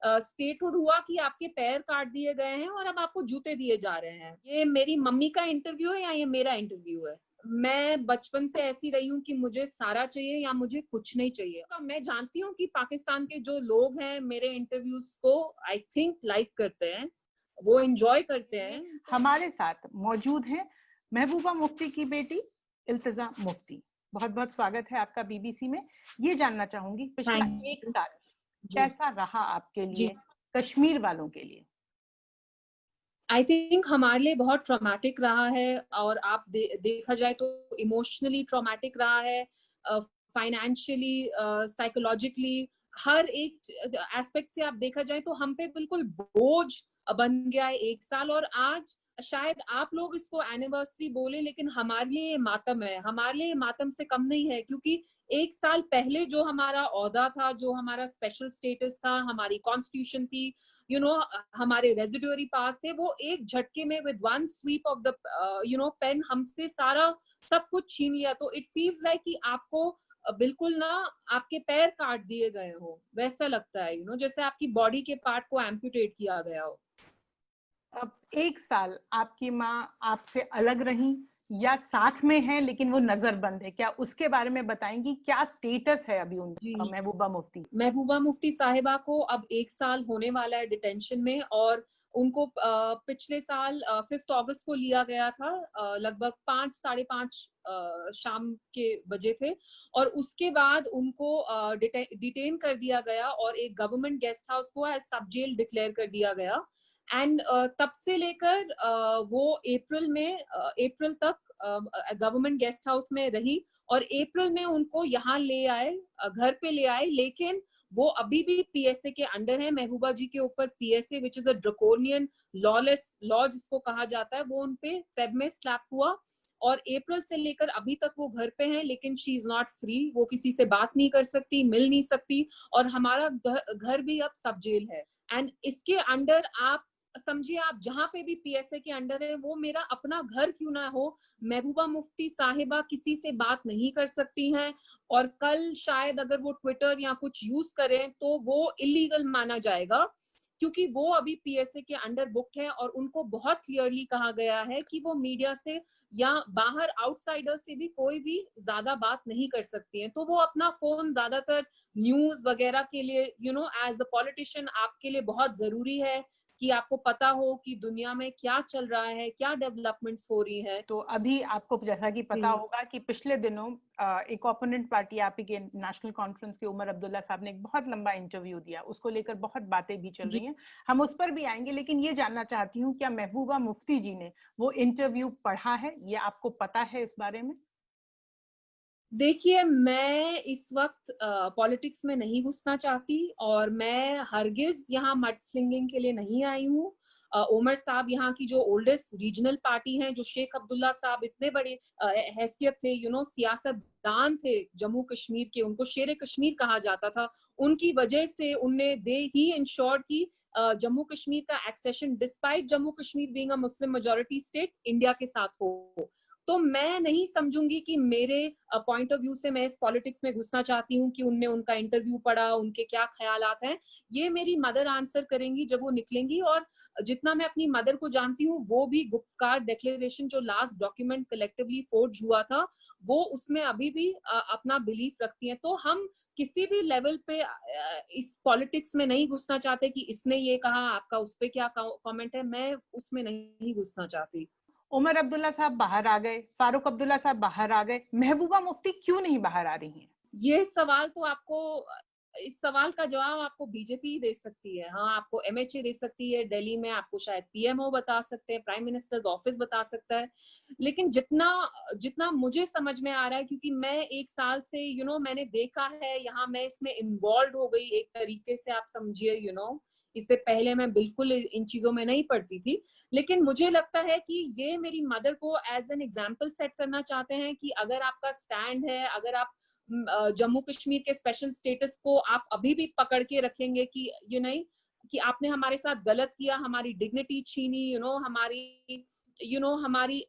Statehood हुआ कि आपके पैर काट दिए गए हैं और अब आपको जूते दिए जा रहे हैं। ये मेरी मम्मी का इंटरव्यू है या ये मेरा इंटरव्यू है? मैं बचपन से ऐसी रही हूँ कि मुझे सारा चाहिए या मुझे कुछ नहीं चाहिए। तो मैं जानती हूँ कि पाकिस्तान के जो लोग हैं मेरे इंटरव्यूज को आई थिंक लाइक करते हैं, वो एंजॉय करते हैं। हमारे साथ मौजूद हैं महबूबा मुफ्ती की बेटी इल्तिजा मुफ्ती। बहुत बहुत स्वागत है आपका बीबीसी में। ये जानना चाहूंगी पिछला एक साल कैसा रहा आपके लिए, कश्मीर वालों के लिए? आई थिंक हमारे लिए बहुत ट्रॉमेटिक रहा है और आप देखा जाए तो इमोशनली ट्रॉमेटिक रहा है, फाइनेंशियली, साइकोलॉजिकली, हर एक एस्पेक्ट से आप देखा जाए तो हम पे बिल्कुल बोझ बन गया है एक साल। और आज शायद आप लोग इसको एनिवर्सरी बोले, लेकिन हमारे लिए मातम है। हमारे लिए मातम से कम नहीं है, क्योंकि एक साल पहले जो हमारा ओहदा था, जो हमारा स्पेशल स्टेटस था, हमारी कॉन्स्टिट्यूशन थी, हमारे रेजिडुअरी पास थे, वो एक झटके में with one sweep of the pen हमसे सारा सब कुछ छीन लिया। तो इट फील्स लाइक कि आपको बिल्कुल ना आपके पैर काट दिए गए हो, वैसा लगता है, जैसे आपकी बॉडी के पार्ट को एम्पुटेट किया गया हो। अब एक साल आपकी माँ आपसे अलग रही या साथ में है लेकिन वो नजरबंद है, क्या उसके बारे में बताएंगी? क्या स्टेटस है अभी उनका, महबूबा मुफ्ती? महबूबा मुफ्ती साहिबा को अब एक साल होने वाला है डिटेंशन में, और उनको पिछले साल 5 अगस्त को लिया गया था, लगभग 5, 5:30 शाम के बजे थे, और उसके बाद उनको डिटेन कर दिया गया और एक गवर्नमेंट गेस्ट हाउस को एज सब जेल डिक्लेयर कर दिया गया। एंड तब से लेकर वो अप्रैल तक गवर्नमेंट गेस्ट हाउस में रही, और अप्रैल में उनको यहाँ ले आए, घर पे ले आए, लेकिन वो अभी भी पीएसए के अंडर है। महबूबा जी के ऊपर PSA, which is a draconian lawless law जिसको कहा जाता है, वो उनपे फेब में स्लैप हुआ, और अप्रैल से लेकर अभी तक वो घर पे हैं, लेकिन शी इज नॉट फ्री। वो किसी से बात नहीं कर सकती, मिल नहीं सकती, और हमारा घर भी अब सब जेल है। एंड इसके अंडर आप समझिए, आप जहां पे भी पीएसए के अंडर है, वो मेरा अपना घर क्यों ना हो, महबूबा मुफ्ती साहिबा किसी से बात नहीं कर सकती हैं, और कल शायद अगर वो ट्विटर या कुछ यूज करें तो वो इलीगल माना जाएगा, क्योंकि वो अभी पीएसए के अंडर बुक्ड है, और उनको बहुत क्लियरली कहा गया है कि वो मीडिया से या बाहर आउटसाइडर से भी कोई भी ज्यादा बात नहीं कर सकती हैं। तो वो अपना फोन ज्यादातर न्यूज वगैरह के लिए, एज अ पॉलिटिशियन आपके लिए बहुत जरूरी है कि आपको पता हो कि दुनिया में क्या चल रहा है, क्या डेवलपमेंट्स हो रही है। तो अभी आपको जैसा कि पता होगा कि पिछले दिनों एक ओपोनेंट पार्टी आप ही के नेशनल कॉन्फ्रेंस के उमर अब्दुल्ला साहब ने एक बहुत लंबा इंटरव्यू दिया, उसको लेकर बहुत बातें भी चल रही हैं, हम उस पर भी आएंगे। लेकिन ये जानना चाहती हूँ, क्या महबूबा मुफ्ती जी ने वो इंटरव्यू पढ़ा है? ये आपको पता है इस बारे में? देखिए, मैं इस वक्त पॉलिटिक्स में नहीं घुसना चाहती, और मैं हरगिज यहाँ मड स्लिंगिंग के लिए नहीं आई हूँ। उमर साहब यहाँ की जो ओल्डेस्ट रीजनल पार्टी हैं, जो शेख अब्दुल्ला साहब इतने बड़े हैसियत थे, सियासतदान थे जम्मू कश्मीर के, उनको शेर कश्मीर कहा जाता था, उनकी वजह से उनने दे ही इंश्योर्ड की जम्मू कश्मीर का accession, despite Jammu Kashmir being a Muslim majority state, India के साथ हो। तो मैं नहीं समझूंगी कि मेरे पॉइंट ऑफ व्यू से मैं इस पॉलिटिक्स में घुसना चाहती हूँ कि उनने उनका इंटरव्यू पढ़ा, उनके क्या ख्यालात हैं, ये मेरी मदर आंसर करेंगी जब वो निकलेंगी। और जितना मैं अपनी मदर को जानती हूँ, वो भी गुप्तकार डिक्लेरेशन जो लास्ट डॉक्यूमेंट कलेक्टिवली फोर्ज हुआ था, वो उसमें अभी भी अपना बिलीफ रखती हैं। तो हम किसी भी लेवल पे इस पॉलिटिक्स में नहीं घुसना चाहते कि इसने ये कहा, आपका उस पर क्या कमेंट है, मैं उसमें नहीं घुसना चाहती। उमर अब्दुल्ला साहब बाहर आ गए, फारूक अब्दुल्ला साहब बाहर आ गए, महबूबा मुफ्ती क्यों नहीं बाहर आ रही हैं? ये सवाल तो आपको, इस सवाल का जवाब आपको बीजेपी ही दे सकती है। हाँ, आपको एमएचए दे सकती है दिल्ली में, आपको शायद पीएमओ बता सकते हैं, प्राइम मिनिस्टर्स ऑफिस बता सकता है। लेकिन जितना जितना मुझे समझ में आ रहा है, क्योंकि मैं एक साल से मैंने देखा है यहाँ, मैं इसमें इन्वॉल्व हो गई एक तरीके से, आप समझिए। इससे पहले मैं बिल्कुल इन चीजों में नहीं पड़ती थी, लेकिन मुझे लगता है कि ये मेरी मदर को एज एन एग्जाम्पल सेट करना चाहते हैं कि अगर आपका स्टैंड है, अगर आप जम्मू कश्मीर के स्पेशल स्टेटस को आप अभी भी पकड़ के रखेंगे कि नहीं, कि आपने हमारे साथ गलत किया, हमारी डिग्निटी छीनी, हमारी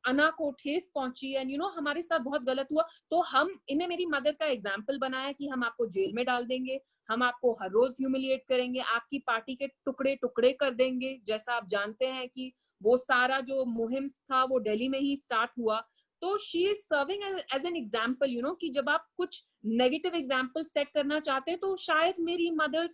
अना को ठेस पहुंची, एंड हमारे साथ बहुत गलत हुआ, तो हम इन्हें, मेरी मदर का एग्जाम्पल बनाया कि हम आपको जेल में डाल देंगे, हम आपको हर रोज ह्यूमिलिएट करेंगे, आपकी पार्टी के टुकड़े टुकड़े कर देंगे। जैसा आप जानते हैं कि वो सारा जो मुहिम था वो दिल्ली में ही स्टार्ट हुआ। तो she is serving as an example, you know, कि जब आप कुछ नेगेटिव एग्जाम्पल सेट करना चाहते हैं तो शायद मेरी मदर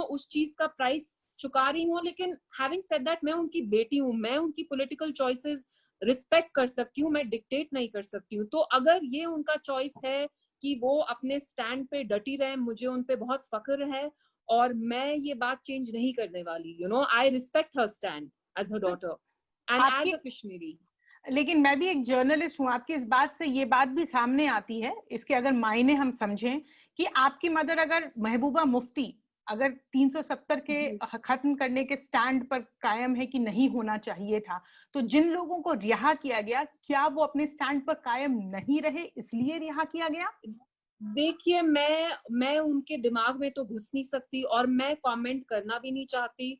उस चीज का प्राइस चुका रही हूँ। लेकिन हैविंग सेड दैट, मैं उनकी बेटी हूँ, मैं उनकी पॉलिटिकल चॉइसेस रिस्पेक्ट कर सकती हूँ, मैं डिक्टेट नहीं कर सकती हूँ। तो अगर ये उनका चॉइस है कि वो अपने स्टैंड पे डटी रहे, मुझे उन पे बहुत फख्र है और मैं ये बात चेंज नहीं करने वाली। I respect her stand as her daughter and as a Kashmiri. लेकिन मैं भी एक जर्नलिस्ट हूँ, आपकी इस बात से ये बात भी सामने आती है, इसके अगर मायने हम समझें कि आपकी मदर अगर महबूबा मुफ्ती अगर 370 के खत्म करने के स्टैंड पर कायम है कि नहीं होना चाहिए था, तो जिन लोगों को रिहा किया गया, क्या वो अपने स्टैंड पर कायम नहीं रहे इसलिए रिहा किया गया? देखिए, मैं उनके दिमाग में तो घुस नहीं सकती और मैं कमेंट करना भी नहीं चाहती।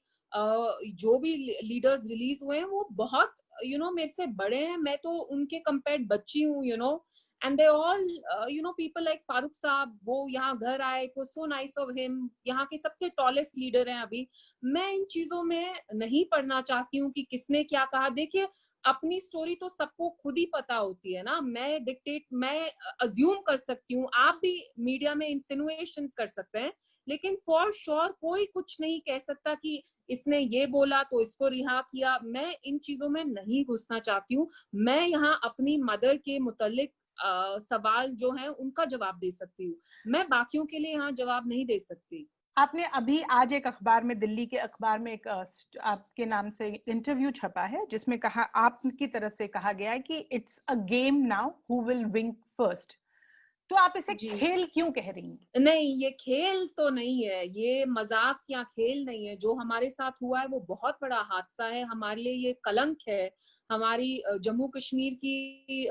जो भी लीडर्स रिलीज हुए हैं वो बहुत मेरे से बड़े हैं, मैं तो उनके कंपेयर बच्ची हूँ, and they all people like Farooq साहब, वो यहाँ घर आए, it was so nice of him, यहाँ के सबसे टॉलेस्ट लीडर हैं अभी। मैं इन चीजों में नहीं पढ़ना चाहती हूँ कि किसने क्या कहा। देखिए, अपनी स्टोरी तो सबको खुद ही पता होती है ना। मैं अज्यूम कर सकती हूँ, आप भी मीडिया में इंसिनुएशंस कर सकते हैं, लेकिन फॉर श्योर कोई कुछ नहीं कह सकता कि इसने ये बोला तो इसको रिहा किया। मैं इन चीजों में नहीं घुसना चाहती हूँ। मैं यहाँ अपनी मदर के मुतालिक सवाल जो है उनका जवाब दे सकती हूँ, मैं बाकियों के लिए यहाँ जवाब नहीं दे सकती। आपने अभी आज एक अखबार में, दिल्ली के अखबार में एक आपके नाम से इंटरव्यू छपा है जिसमें कहा, आपकी तरफ से कहा गया है कि it's a game now, who will win first. तो आप इसे खेल क्यों कह रही हैं? नहीं, ये खेल तो नहीं है, ये मजाक या खेल नहीं है। जो हमारे साथ हुआ है वो बहुत बड़ा हादसा है, हमारे लिए ये कलंक है। हमारी जम्मू कश्मीर की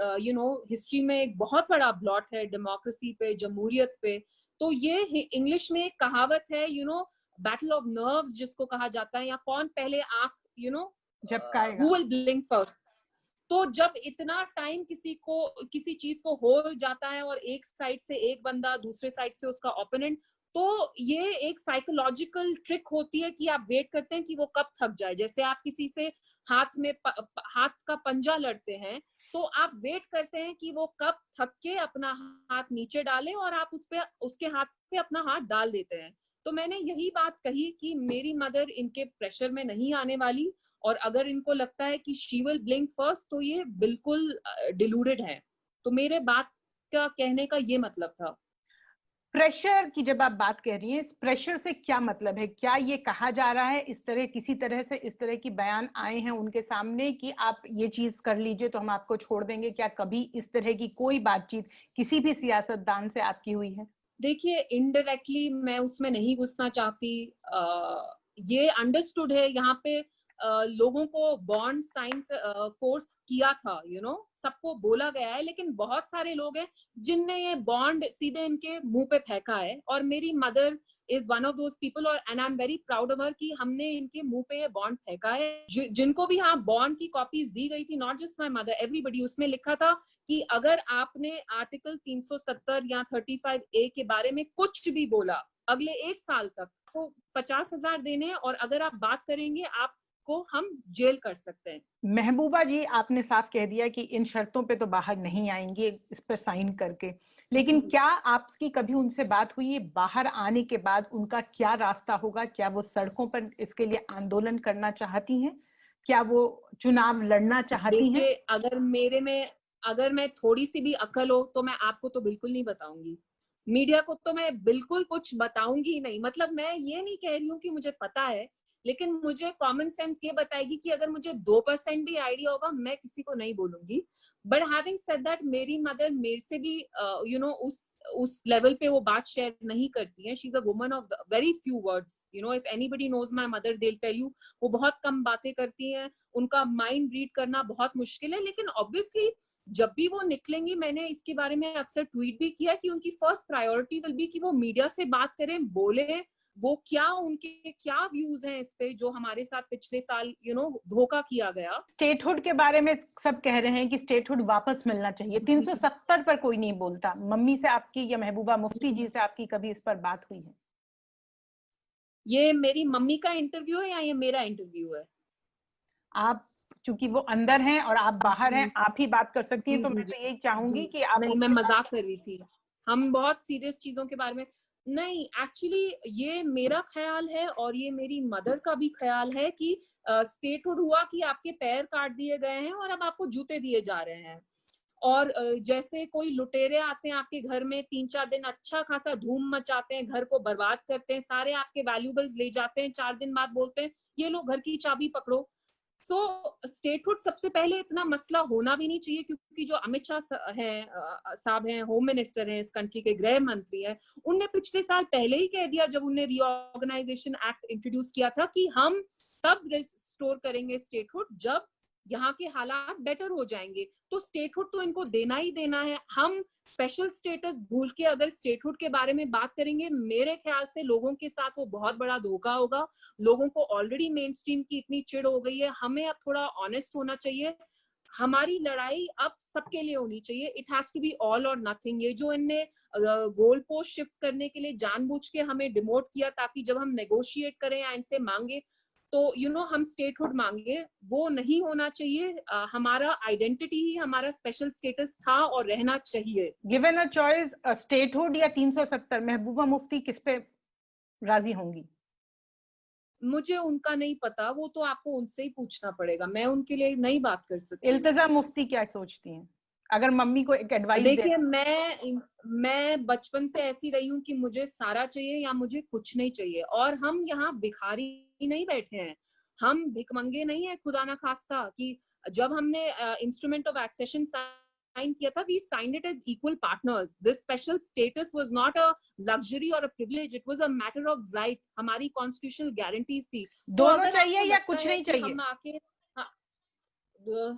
हिस्ट्री में एक बहुत बड़ा ब्लॉट है डेमोक्रेसी पे, जमहूरियत पे। तो ये इंग्लिश में एक कहावत है, बैटल ऑफ नर्व्स जिसको कहा जाता है, या कौन पहले आंख झपकाएगा। Who will blink first. तो जब इतना टाइम किसी चीज को हो जाता है और एक साइड से एक बंदा, दूसरे साइड से उसका ओपोनेंट, तो ये एक साइकोलॉजिकल ट्रिक होती है कि आप वेट करते हैं कि वो कब थक जाए। जैसे आप किसी से हाथ का पंजा लड़ते हैं, तो आप वेट करते हैं कि वो कब थक के अपना हाथ नीचे डाले और आप उसके हाथ पे अपना हाथ डाल देते हैं। तो मैंने यही बात कही कि मेरी मदर इनके प्रेशर में नहीं आने वाली, और अगर इनको लगता है कि शी विल ब्लिंक फर्स्ट तो ये बिल्कुल डिलूडेड है। तो मेरे बात का कहने का ये मतलब था। प्रेशर की जब आप बात कह रही हैं, इस प्रेशर से क्या मतलब है? क्या ये कहा जा रहा है, किसी तरह से इस तरह की बयान आए हैं उनके सामने कि आप ये चीज कर लीजिए तो हम आपको छोड़ देंगे? क्या कभी इस तरह की कोई बातचीत किसी भी सियासतदान से आपकी हुई है? देखिए, इनडायरेक्टली मैं उसमें नहीं घुसना चाहती। ये अंडरस्टूड है, यहाँ पे लोगों को बॉन्ड साइन फोर्स किया था, सबको बोला गया है, लेकिन बहुत सारे लोग हैं जिनने ये बॉन्ड सीधे इनके मुंह पे फेंका है। और मेरी mother is one of those people, और and I am very proud of her कि हमने इनके मुंह पे ये बॉन्ड फेंका है। जिनको भी हाँ बॉन्ड की कॉपीज दी गई थी, not just my mother, everybody, उसमें लिखा था कि अगर आपने आर्टिकल 370 या 35A के बारे में कुछ भी बोला अगले 1 साल तक, तो 50,000 देने, और अगर आप बात करेंगे आपको हम जेल कर सकते हैं। महबूबा जी, आपने साफ कह दिया कि इन शर्तों पे तो बाहर नहीं आएंगे इस पर साइन करके, लेकिन क्या आपकी कभी उनसे बात हुई है बाहर आने के बाद उनका क्या रास्ता होगा? क्या वो सड़कों पर इसके लिए आंदोलन करना चाहती हैं? क्या वो चुनाव लड़ना चाहती हैं? अगर मैं थोड़ी सी भी अकल हो तो मैं आपको तो बिल्कुल नहीं बताऊंगी, मीडिया को तो मैं बिल्कुल कुछ बताऊंगी ही नहीं। मतलब मैं ये नहीं कह रही हूँ कि मुझे पता है, लेकिन मुझे कॉमन सेंस ये बताएगी कि अगर मुझे 2% भी आइडिया होगा मैं किसी को नहीं बोलूंगी। बट हैविंग सेड दैट, मेरी मदर मेरे से भी उस लेवल पे वो बात शेयर नहीं करती है। She is a woman of very few words, if anybody knows my mother they will tell you, वो बहुत कम बातें करती हैं, उनका माइंड रीड करना बहुत मुश्किल है। लेकिन ऑब्वियसली जब भी वो निकलेंगी, मैंने इसके बारे में अक्सर ट्वीट भी किया कि उनकी फर्स्ट प्रायोरिटी विल बी कि वो मीडिया से बात करें, बोले वो उनके क्या व्यूज हैं इस पे जो हमारे साथ पिछले साल धोखा किया गया। स्टेटहुड के बारे में सब कह रहे हैं कि स्टेटहुड वापस मिलना चाहिए, 370 पर कोई नहीं बोलता। मम्मी से आपकी या महबूबा मुफ्ती जी से आपकी कभी इस पर बात हुई है? ये मेरी मम्मी का इंटरव्यू है या ये मेरा इंटरव्यू है? आप चूंकि वो अंदर हैं और आप बाहर हैं, आप ही बात कर सकती हैं, तो मैं तो यही चाहूंगी कि आप नहीं, मैं मजाक कर रही थी। हम बहुत सीरियस चीजों के बारे में नहीं, एक्चुअली ये मेरा ख्याल है और ये मेरी मदर का भी ख्याल है कि स्टेटहुड हुआ कि आपके पैर काट दिए गए हैं और अब आपको जूते दिए जा रहे हैं। और जैसे कोई लुटेरे आते हैं आपके घर में, 3-4 दिन अच्छा खासा धूम मचाते हैं, घर को बर्बाद करते हैं, सारे आपके वैल्यूबल्स ले जाते हैं, 4 दिन बाद बोलते हैं ये लो घर की चाबी पकड़ो। सो स्टेटहुड सबसे पहले इतना मसला होना भी नहीं चाहिए, क्योंकि जो अमित शाह है साहब हैं, होम मिनिस्टर हैं इस कंट्री के, गृह मंत्री हैं, उनने पिछले साल पहले ही कह दिया जब उन्होंने रीऑर्गेनाइजेशन एक्ट इंट्रोड्यूस किया था कि हम तब रिस्टोर करेंगे स्टेटहुड जब यहाँ के हालात बेटर हो जाएंगे। तो स्टेटहुड तो इनको देना ही देना है। हम स्पेशल स्टेटस भूल के अगर स्टेटहुड के बारे में बात करेंगे, मेरे ख्याल से लोगों के साथ वो बहुत बड़ा धोखा होगा। लोगों को ऑलरेडी मेन स्ट्रीम की इतनी चिढ़ हो गई है, हमें अब थोड़ा ऑनेस्ट होना चाहिए। हमारी लड़ाई अब सबके लिए होनी चाहिए। It has to be all or nothing. ये जो इनने गोल पोस्ट शिफ्ट करने के लिए जानबूझ के हमें डिमोट किया ताकि जब हम नेगोशिएट करें या इनसे मांगे तो हम स्टेटहुड मांगे, वो नहीं होना चाहिए। हमारा आइडेंटिटी ही हमारा स्पेशल स्टेटस था और रहना चाहिए। गिवन अ चॉइस, स्टेटहुड या 370, महबूबा मुफ्ती किस पे राजी होंगी? मुझे उनका नहीं पता, वो तो आपको उनसे ही पूछना पड़ेगा, मैं उनके लिए नहीं बात कर सकती। इल्तिजा मुफ्ती क्या सोचती हैं अगर मम्मी को एक एडवाइस दे? देखिए, मैं बचपन से ऐसी रही हूँ कि मुझे सारा चाहिए या मुझे कुछ नहीं चाहिए, और हम यहाँ भिखारी नहीं बैठे हैं, हम भिकमंगे नहीं है खुदा ना खास्ता। कि जब हमने इंस्ट्रूमेंट ऑफ एक्सेशन साइन किया था, we signed it as equal partners. This special status was not a luxury और a privilege, it was a matter of right. हमारी कॉन्स्टिट्यूशनल गारंटीज थी। तो दोनों अगर चाहिए आपको या लगता कुछ है नहीं कि चाहिए? हम आके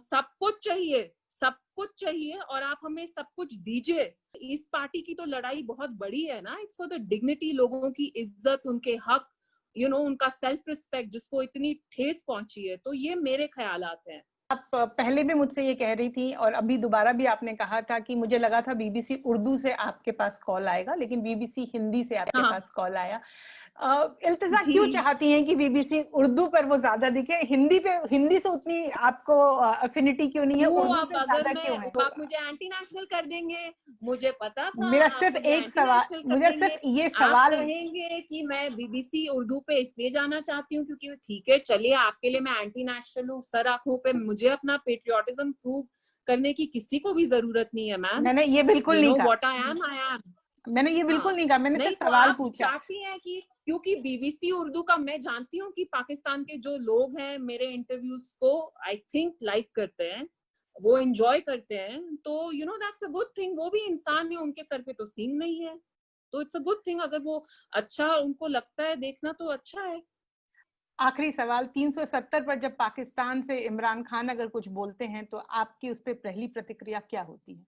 सब कुछ चाहिए, सब कुछ चाहिए और आप हमें सब कुछ दीजिए। इस पार्टी की तो लड़ाई बहुत बड़ी है ना। इट्स फॉर द डिग्निटी, लोगों की इज्जत, उनके हक, उनका सेल्फ रिस्पेक्ट जिसको इतनी ठेस पहुंची है। तो ये मेरे ख्यालात हैं। आप पहले भी मुझसे ये कह रही थी और अभी दोबारा भी आपने कहा था कि मुझे लगा था बीबीसी उर्दू से आपके पास कॉल आएगा, लेकिन बीबीसी हिंदी से आपके पास कॉल आया। इल्तिजा क्यों चाहती हैं कि बीबीसी उर्दू पर वो ज्यादा दिखे, हिंदी से उतनी आपको अफिनिटी क्यों नहीं है, उर्दू से ज्यादा क्यों है? आप मुझे एंटी नेशनल कर देंगे, मुझे पता था मेरा आप सिर्फ मुझे एक एंटी सवाल, नेशनल कर मुझे देंगे। सिर्फ ये आप सवाल, कहेंगे कि मैं बीबीसी उर्दू पे इसलिए जाना चाहती हूँ क्योंकि ठीक है, चलिए आपके लिए मैं एंटी नेशनल हूँ, सर आंखों पे। मुझे अपना पेट्रियोटिज्म प्रूव करने की किसी को भी जरूरत नहीं है मैम। मैंने ये बिल्कुल नहीं कहा, व्हाट आई एम। मैंने ये बिल्कुल नहीं कहा, मैंने नहीं, सिर्फ तो सवाल आप पूछा। चाहती हैं कि क्योंकि बीबीसी उर्दू का, मैं जानती हूँ कि पाकिस्तान के जो लोग हैं मेरे इंटरव्यूज को आई थिंक लाइक करते हैं, वो एंजॉय करते हैं, तो दैट्स अ गुड थिंग। वो भी इंसान है, उनके सर पे तो सींग नहीं है, तो इट्स अ गुड थिंग। अगर वो अच्छा उनको लगता है देखना तो अच्छा है। आखिरी सवाल, 370 पर जब पाकिस्तान से इमरान खान अगर कुछ बोलते हैं तो आपकी उस पर पहली प्रतिक्रिया क्या होती है?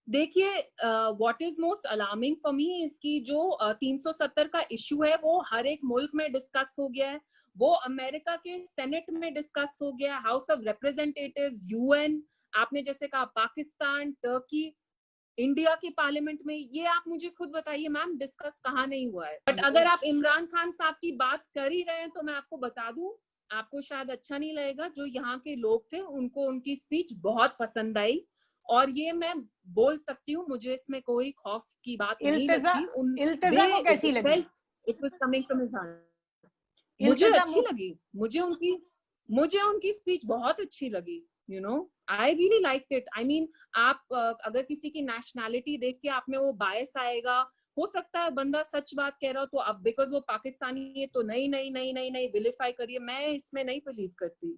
देखिए, what is most alarming for me इसकी जो 370 का इश्यू है वो हर एक मुल्क में डिस्कस हो गया है। वो अमेरिका के सेनेट में डिस्कस हो गया, हाउस ऑफ रिप्रेजेंटेटिव्स, यूएन, आपने जैसे कहा पाकिस्तान, टर्की, इंडिया के पार्लियामेंट में। ये आप मुझे खुद बताइए मैम, डिस्कस कहाँ नहीं हुआ है। बट अगर आप इमरान खान साहब की बात कर ही रहे हैं तो मैं आपको बता दूं, आपको शायद अच्छा नहीं लगेगा, जो यहाँ के लोग थे उनको उनकी स्पीच बहुत पसंद आई। और ये मैं बोल सकती हूँ, मुझे इसमें कोई खौफ की बात नहीं लगती। इल्तिजा को कैसी लगी? It was coming from his heart. मुझे इल्तिजा अच्छी लगी, मुझे उनकी स्पीच बहुत अच्छी लगी। I really like it. I mean, आप अगर किसी की नेशनैलिटी देख के आप में वो बायस आएगा, हो सकता है बंदा सच बात कह रहा हो तो अब बिकॉज वो पाकिस्तानी है तो नहीं नहीं नहीं नहीं नहीं विलिफाई करिए, मैं इसमें नहीं बिलीव करती।